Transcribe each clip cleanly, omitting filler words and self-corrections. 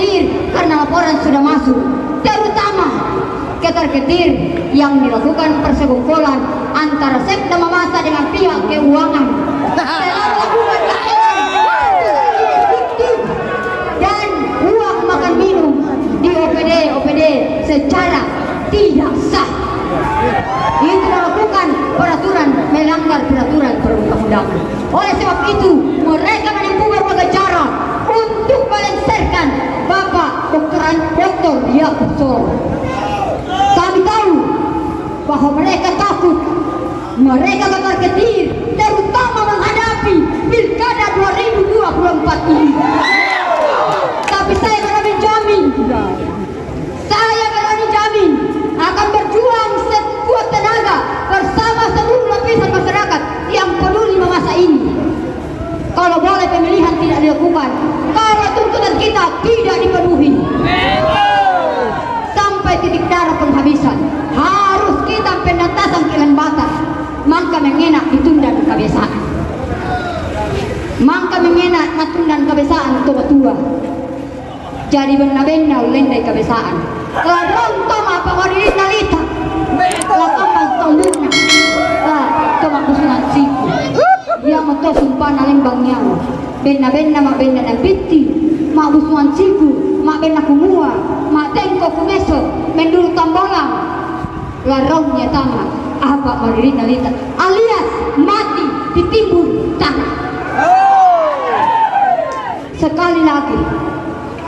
ketar-ketir karena laporan sudah masuk, terutama ketar-ketir yang dilakukan persekongkolan antara sekte Mamasa dengan pihak keuangan. Dan uang makan minum di OPD secara tidak sah. Itu melakukan peraturan, melanggar peraturan perundang-undangan. Oleh sebab itu, mereka menempuh berbagai cara untuk melengsarkan Bapak Dr. Yakub Solo. Kami tahu bahwa mereka takut, mereka ketar-ketir, terutama menghadapi Pilkada 2024 ini. Tapi saya berani jamin, akan berjuang sekuat tenaga bersama seluruh lapisan masyarakat yang peduli Mamasa ini. Kalau boleh pemilihan tidak dilakukan, kalau tuntutan kita tidak dipenuhi, sampai titik darah penghabisan, harus kita penatasan kilan batas, maka mengenak ditunda kebiasaan. Maka mengenak natundang kebiasaan tua-tua. Jadi benar-benar lendai kebiasaan. Larong toma pangodiris nalita. Lakambang toluna. Toma kusungan siku. Yang moto sumpah nalembang nyawa. Bena-bena mak bena na piti. Mak busungan siku. Mak bena kumua. Mak tengko kumeso. Menduru tambolang. Larongnya tama. Apa pangodiris nalita. Alias mati ditimbun tanah. Sekali lagi,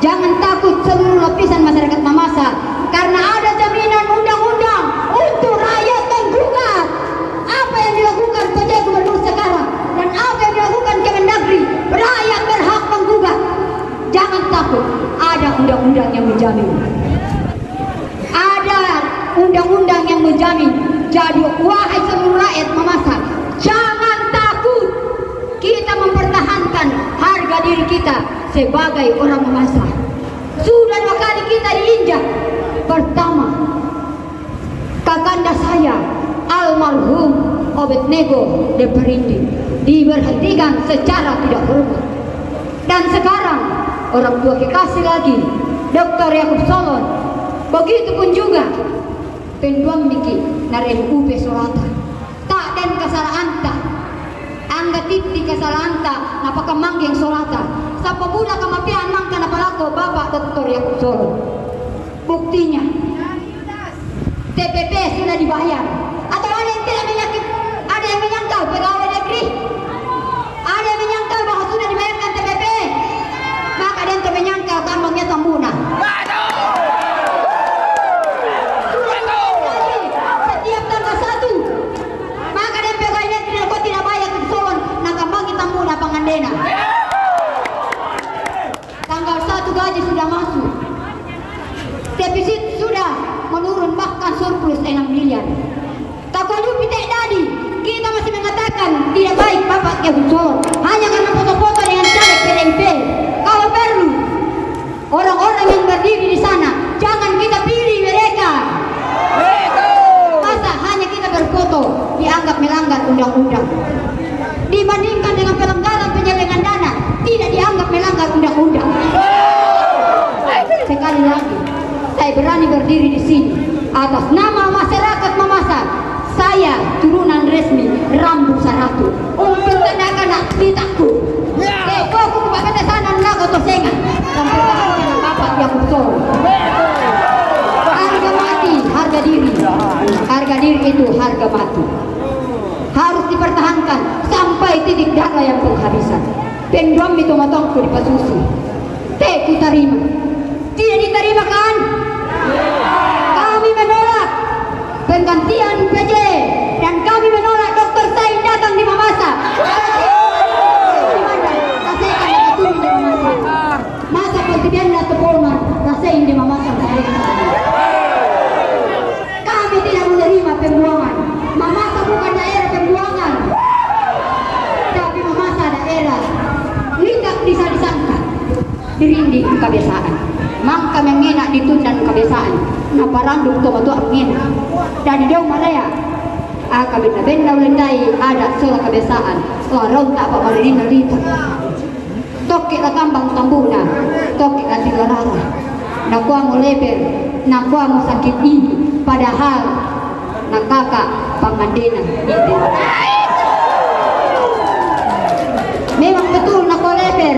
jangan takut seluruh lapisan masyarakat Mamasa, karena ada jaminan undang-undang untuk rakyat menggugat. Apa yang dilakukan PJ Gubernur sekarang dan apa yang dilakukan Kemendagri, rakyat berhak menggugat. Jangan takut, ada undang-undang yang menjamin. Ada undang-undang yang menjamin. Jadi wahai seluruh rakyat Mamasa, jangan takut. Kita mempertahankan harga diri kita sebagai orang Mamasa. Sudah 2 kali kita diinjak. Pertama, kakanda saya almarhum Obednego de Perindi diberhentikan secara tidak hormat. Dan sekarang orang tua kekasih lagi Dr. Yakub Solo. Begitupun juga penduam niki naren UP Solata. Tak dan kesalahan angga titi kesalanta napaka manggeng solata sa pemuda kemapian mangka napalako Bapak Dr. Yakub Solo. Buktinya TPP sudah dibayar. Atau ada yang tidak menyakit, ada yang menyangkal pegawai negeri, ada yang menyangkal bahwa sudah dibayarkan TPP, maka ada yang menyangkal kambangnya tambuna. Setiap tanggal 1 maka ada pegawai negeri kok tidak bayar ke Solo nakambangi tambuna pangandena. Tanggal 1 gaji sudah masuk, defisit sudah menurun bahkan surplus 6 miliar. Takolu pitek tadi kita masih mengatakan tidak baik Bapak Yakub Solo hanya karena foto-foto dengan caleg PDIP. Kalau perlu orang-orang yang berdiri di sana jangan kita pilih mereka. Masa hanya kita berfoto dianggap melanggar undang-undang, dibandingkan dengan pelanggaran penyelewengan dana tidak dianggap melanggar undang-undang. Sekali lagi saya berani berdiri di sini atas nama masyarakat Mamasa. Saya turunan resmi Rambu Saratu untuk anak-anak titaku. Aku kepada sana naga tosengan dan pertahankan Bapak Yakub Solo. Harga mati, harga diri. Harga diri itu harga mati. Harus dipertahankan sampai titik darah yang penghabisan. Pendom itu motongku di pasusu. Ku terima. Tidak diterima kan? Kami menolak penggantian PJ dan kami menolak Dr. Sain datang di Mamasa. Masa pertibian atau Polman rasain di Mamasa. Kami tidak menerima pembuangan. Mamasa bukan daerah pembuangan, tapi Mamasa daerah lidak bisa disangka dirinding kebiasaan. Mangka mengenak ditundan kebiasaan naparandung tomato angina dan jauh malaya benda-benda ulendai ada sola kebiasaan larong tak apa malin nalita toke la kambang tambuna toki ganti larara. Nakua mo leber, nakua mo sakit ini, padahal nakaka pangandena itu. Memang betul nakua leber,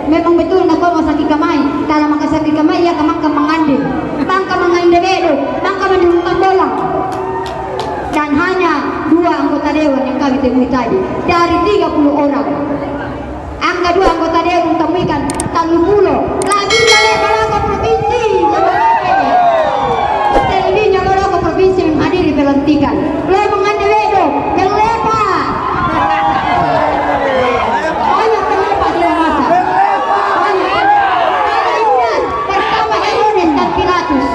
memang betul nakua mo sakit kamay. Kalau makasakit kamay ya kamangka mangande, mangka mangandebedo, mangka menurunkan bola. Dan hanya 2 anggota dewan yang kami temui tadi dari 30 orang. Angka 2 anggota dewan temukan 30 lagi Baloko provinsi. Selebihnya Baloko provinsi menghadiri pelantikan. Lo mengandebedo yang lepa. Banyak terlepas di masa. Banyak Yudas bersama Herodes dan Pilatus.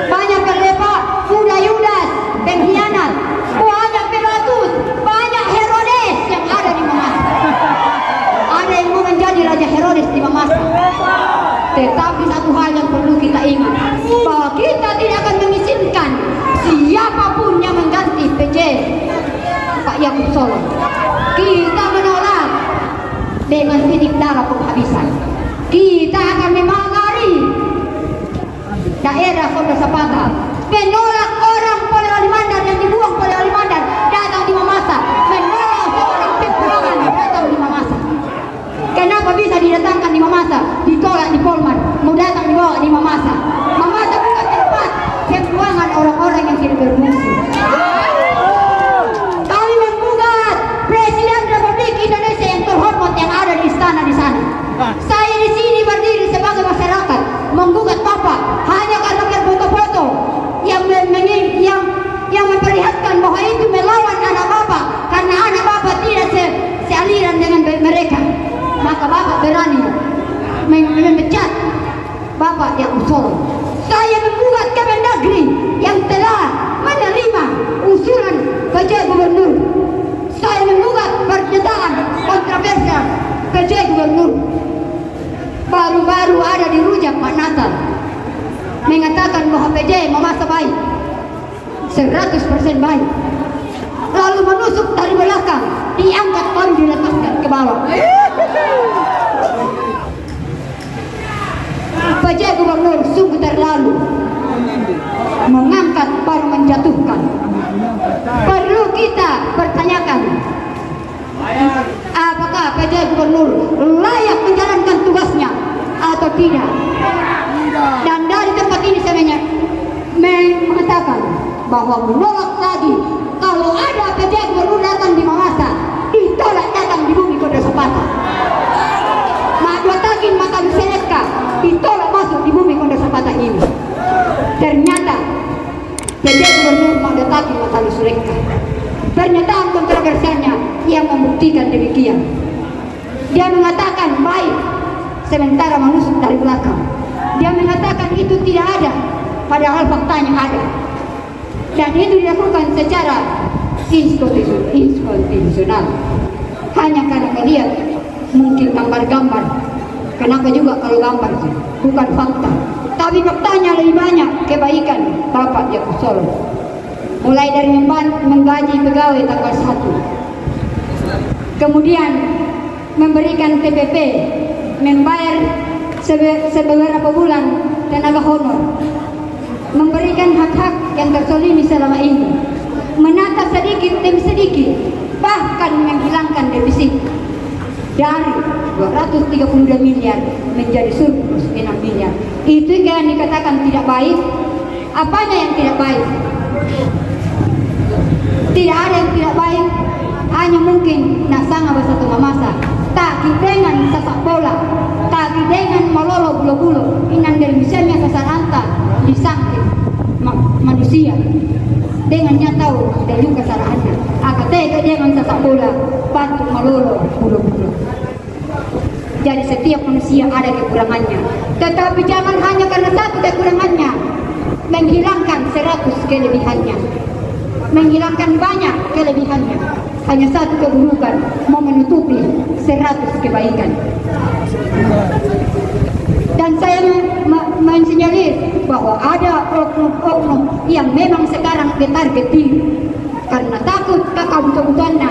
Banyak berlepa, kuda Yudas, pengkhianat, banyak Pilatus, banyak Herodes yang ada di Mamasa. Ada yang mau menjadi Raja Herodes di Mamasa. Tetapi satu hal yang perlu kita ingat, bahwa kita tidak akan mengizinkan siapapun yang mengganti PJ Pak Yakub Solo. Kita menolak dengan titik darah penghabisan. Kita akan memagari daerah Kota Sapata, menolak orang Polewali Alimandar yang dibuang Polewali Alimandar datang di Mamasa, menolak seorang Pepurangan datang di Mamasa. Kenapa bisa didatangkan di Mamasa, ditolak di Polman, mau datang dibawa di Mamasa? Mamasa bukan tempat Pepurangan orang-orang yang tidak berfungsi. Kami menggugat Presiden Republik Indonesia yang terhormat yang ada di istana di sana. Saya di sini berdiri sebagai masyarakat menggugat Bapak hanya karena berfoto-foto yang memperlihatkan bahwa itu melawan anak Bapak karena anak Bapak tidak sealiran dengan mereka. Maka Bapak berani memecat Bapak Yakub Solo. Saya menggugat Kemendagri yang telah menerima usulan PJ Gubernur. Saya menggugat pernyataan kontroversial PJ Gubernur. Baru-baru ada di Rujak Pak Natal mengatakan bahwa PJ Mamasa baik, 100% baik. Lalu menusuk dari belakang, diangkat baru diletakkan ke bawah. PJ Gubernur sungguh terlalu mengangkat baru menjatuhkan. Perlu kita pertanyakan, apakah PJ Gubernur layak menjalankan tugasnya atau tidak? Dan dari tempat ini saya mengatakan bahwa menolak lagi kalau ada PJ Gubernur datang di Mamasa, ditolak datang di bumi Kota Sapata. Madwatakin Makalu Senetka ditolak masuk di bumi Kota Sapata ini. Ternyata PJ Gubernur Madwatakin Makalu Senetka. Pernyataan kontroversialnya yang membuktikan demikian. Dia mengatakan baik, sementara menusuk dari belakang. Dia mengatakan itu tidak ada, padahal faktanya ada. Dan itu dilakukan secara inkonstitusional. Hanya karena melihat mungkin gambar-gambar. Kenapa juga kalau gambar itu bukan fakta, tapi faktanya lebih banyak kebaikan Bapak Yakub Solo. Mulai dari menggaji pegawai tanggal 1, kemudian memberikan TPP, membayar sebeberapa bulan tenaga honor, memberikan hak-hak yang terzolimi selama ini, menata sedikit demi sedikit, bahkan menghilangkan defisit dari 232 miliar menjadi surplus 6 miliar. Itu yang dikatakan tidak baik. Apanya yang tidak baik? Tidak ada yang tidak baik, hanya mungkin nasanga bersatu Mamasa tak dengan sasak bola, tak dengan malolo bulo-bulo inan dari misalnya sasaranta disangkit manusia dengan nyatau dan juga sarahana akatega dengan sasak bola bantu malolo bulo-bulo. Jadi setiap manusia ada kekurangannya, tetapi jangan hanya karena satu kekurangannya menghilangkan 100 kelebihannya, menghilangkan banyak kelebihannya. Hanya satu keburukan mau menutupi 100 kebaikan. Dan saya mensinyalir bahwa ada oknum-oknum yang memang sekarang getar-getir karena takut kakak butuh-butuhnya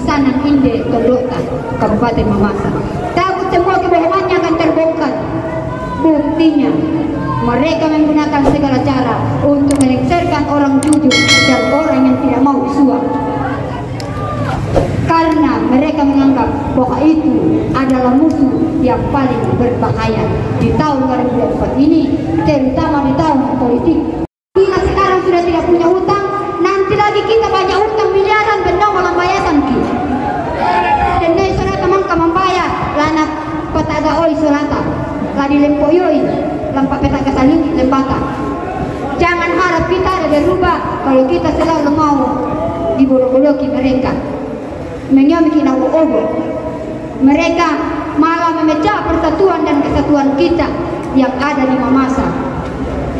Sanang Inde Tondota, Kabupaten Mamasa. Takut semua kebohongannya akan terbongkar. Buktinya, mereka menggunakan segala cara untuk melengsarkan orang jujur dan orang yang tidak mau disuap. Karena mereka menganggap bahwa itu adalah musuh yang paling berbahaya di tahun 2024 ini, terutama di tahun politik. Kita sekarang sudah tidak punya utang, nanti lagi kita banyak utang miliaran benda malambayasan kita. Dan dari solata mangka membayar lana petaga oi solata, ladi lempoyoi, lampak petaga salingi lembata. Jangan harap kita ada berubah kalau kita selalu mau dibolok-boloki mereka. Menyamiki nawo-obo. Mereka malah memecah persatuan dan kesatuan kita yang ada di Mamasa.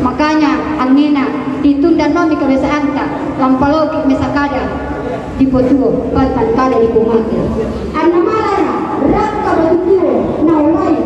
Makanya angina ditunda nomi kebiasaan ta lampaloki mesakada di potuo palpan kala di kumate. Anna malara rakka betuo na ulai